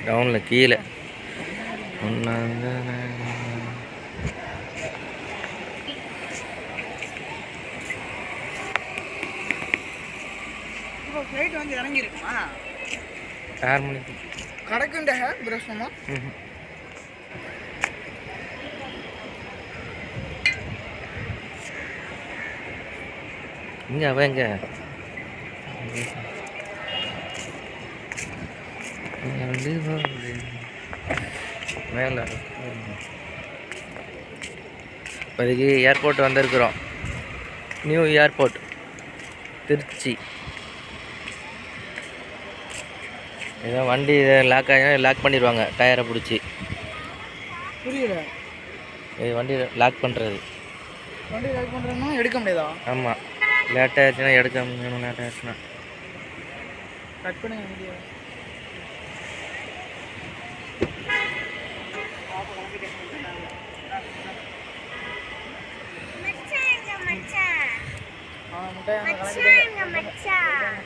டவுனில் கீழே ஃப்ளைட் வந்து இறங்கிருக்குமா? 6 மணிக்கு கடக்குண்ட பிரசமா இங்கே அவன் எங்க மேலே இப்போதைக்கு ஏர்போர்ட் வந்திருக்கிறோம். New airport Trichy. ஏதோ வண்டி லாக் லாக் பண்ணிடுவாங்க டயரை பிடிச்சி. புரியல. இது வண்டி லாக் பண்ணுறது. வண்டி லாக் பண்ணுறதுன்னா எடுக்க முடியாதா? ஆமாம், லேட் ஆகிடுச்சுன்னா எடுக்க முடியும். லேட் ஆகிடுச்சுன்னா கட் பண்ணுங்க வீடியோ. மச்சான்